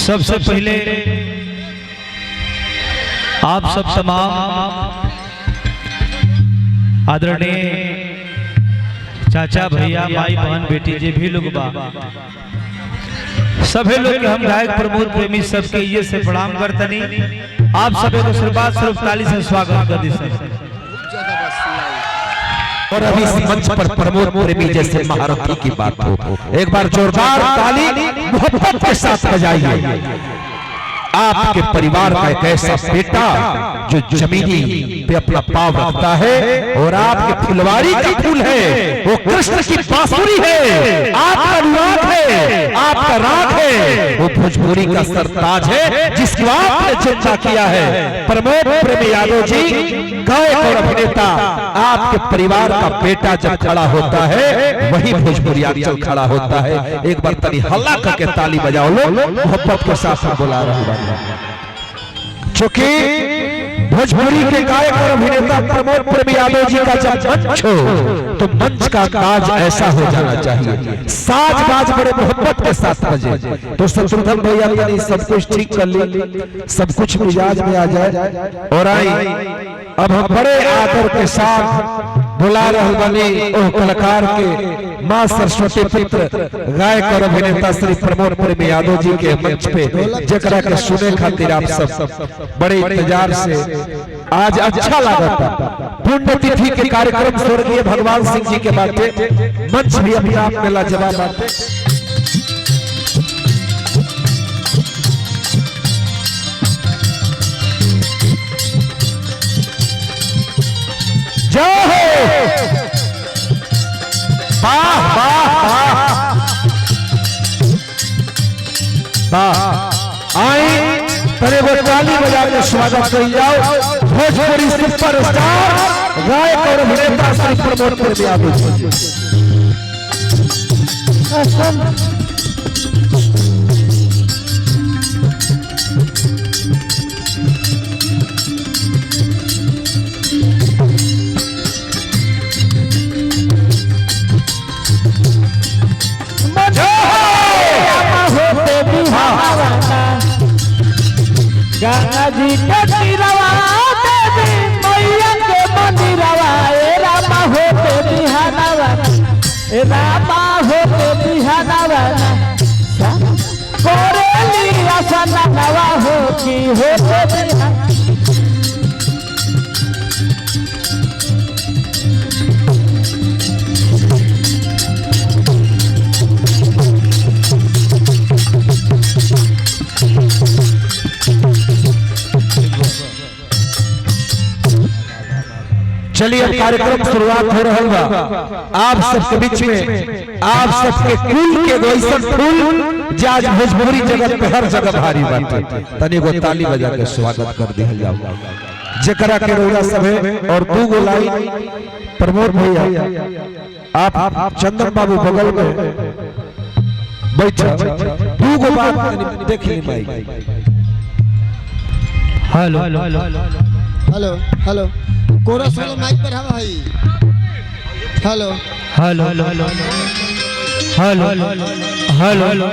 सबसे पहले आप सब तमाम आदरणीय चाचा भैया माई बहन बेटी जे भी लोग बा सभी लोग के हम गायक प्रमोद प्रेमी सबके ये से प्रणाम करतनी। आप सभी को श्रीवाद स्वरूप ताली से स्वागत कर दी सर। और अभी इस मंच पर प्रमोद प्रेमी जैसे महारथी की बात हो, एक बार जोरदार ताली मोहब्बत के साथ बजाइए। आपके परिवार का एक ऐसा बेटा जो जमीनी पे अपना पांव रखता है और आपके फुलवारी का फूल है, वो कृष्ण की बांसुरी है, आपका अनुराग है, आपका राग है, वो भोजपुरी का सरताज है जिसको आपने जिंदा किया है। प्रमोद प्रेमी यादव जी गायक और अभिनेता, आपके परिवार का बेटा जब खड़ा होता है वही भोजपुरी आंचल खड़ा होता है। एक बार तनी हल्ला करके ताली बजाओ लो, मोहब्बत के साथ बोला रहा। चूंकि भोजपुरी के गायक और अभिनेता प्रमोद प्रेमी यादव जी का जब मंच हो तो मंच का काज ऐसा हो जाना चाहिए, साज बाज बड़े मोहब्बत के साथ बजे। तो शत्रुघ्न भैया ने सब कुछ ठीक कर ली, सब कुछ मिजाज में आ जाए और आई। अब हम बड़े आदर के साथ बुला रहे बनी ओह कलाकार के मां सरस्वती पुत्र गायक और अभिनेता श्री प्रमोद प्रेमी यादव जी के मंच पे जकरा के सुने खातिर आप सब बड़े इंतजार से आज अच्छा लगा। पुण्यतिथि के कार्यक्रम स्वर्गीय भगवान सिंह जी के बाटे मंच भी अभी आप में लाजवाब बाटे। जय हो, वाह वाह वाह, आई तने वो ताली बजा के स्वागत कर जाओ भोजपुरी सुपरस्टार गायक और अभिनेता श्री प्रमोद प्रेमी यादव जी। गंगा जी के तीरवा देवी मैया के मंदिरवा, ए रामा होते बिहानवा, ए रामा होते बिहानवा, कोरेली आसनवा हो की होते बिहान। चलिए अब कार्यक्रम शुरुआत हो रहा होगा। आप सबके बीच में आप सबके कुल के वैसा फूल जाज भोजपुरी जगत पे हर जगह भारी बाटे, तनी को ताली बजा के स्वागत कर दिया जाओ। जकरा के रोजा सब है और दू गो लाइन प्रमोद भैया आप चंदन बाबू बगल में बैठो, दू गो बात देख ली भाई। Hello hello hello hello hello chorus वाला माइक पर हवा भाई। Hello hello hello hello hello hello hello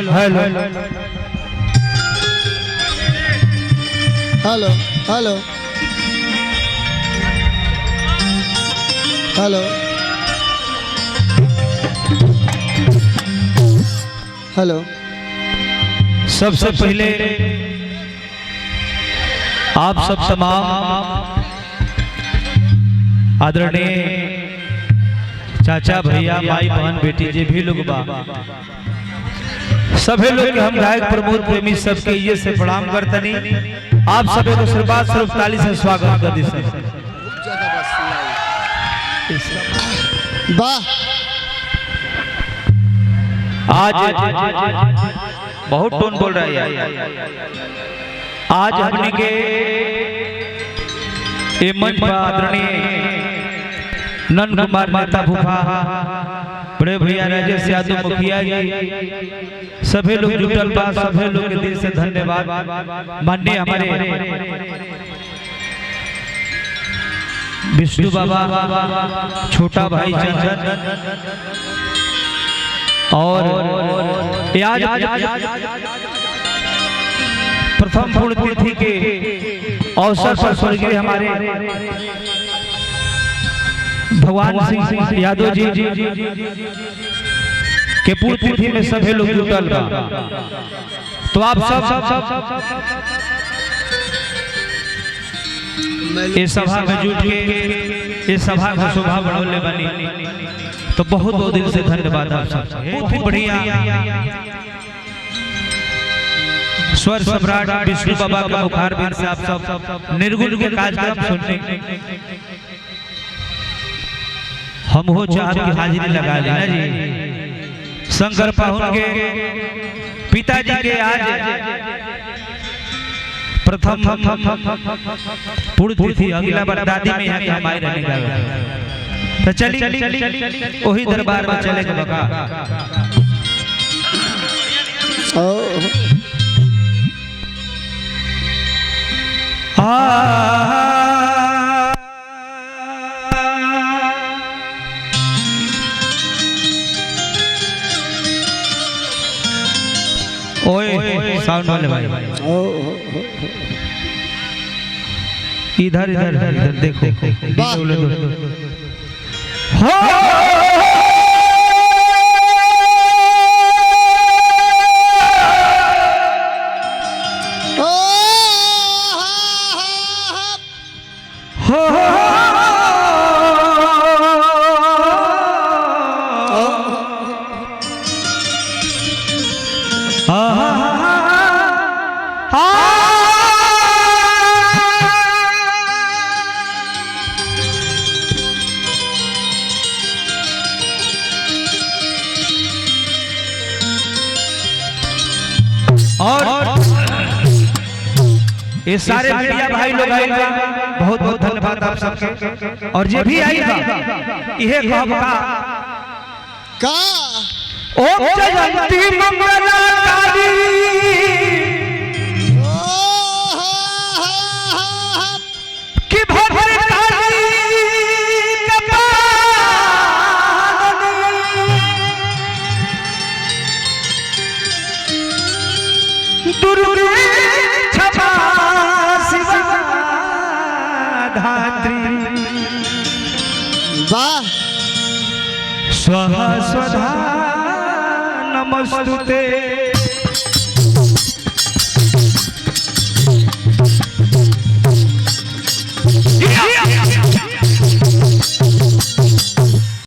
hello hello hello hello. सबसे पहले आप सब तमाम आदरणीय चाचा भैया माई बहन बेटी जे भी लोग बा सभी लोग के हम गायक प्रमोद प्रेमी सबके ये से प्रणाम करतनी। आप सभी को श्रीवाद स्वरूप ताली से स्वागत कर दी सर। वाह, आज बहुत टोन बोल रहा है। आज हमने के ये मंच पर आदरणीय नंद कुमार नेता भूखा, बड़े भैया राजेश यादव मुखिया जी, सभी लोग जुटल बा, सभी लोग के दिल से धन्यवाद। माननीय हमारे विष्णु बाबा, छोटा भाई चंदन और प्रथम पुण्यतिथि के अवसर पर स्वर्गीय हमारे भगवान सिंह यादव जी के पुण्यतिथि में सभी लोग जुटल बा। तो आप सब इस सभा में जुट के इस सभा का शोभा बढ़ाने बनी, तो बहुत बहुत दिल से धन्यवाद आप सब। बहुत ही बढ़िया स्वर सम्राट विष्णु बाबा के मुखारबिंद से आप सब निर्गुण के कार्यक्रम सुनने हम हो चाह की हाजिरी लगा लेना जी। शंकर पाहुन के पिताजी के आज प्रथम पुण्यतिथि, अगला बार दादी में यहाँ के हमारे रहने का। तो चली वही दरबार में चले के बका। ओए साउंड वाले भाई, इधर इधर इधर देखो। और ये सारे मीडिया भाई लोग आए, बहुत बहुत धन्यवाद आप सबके। और जे भी आई यह कहबा का ओम जयंती मंगला काली की भद्र काली दुर्गे क्षमा शिवा धात्री वाह स्वाहा स्वधा नमस्तुते।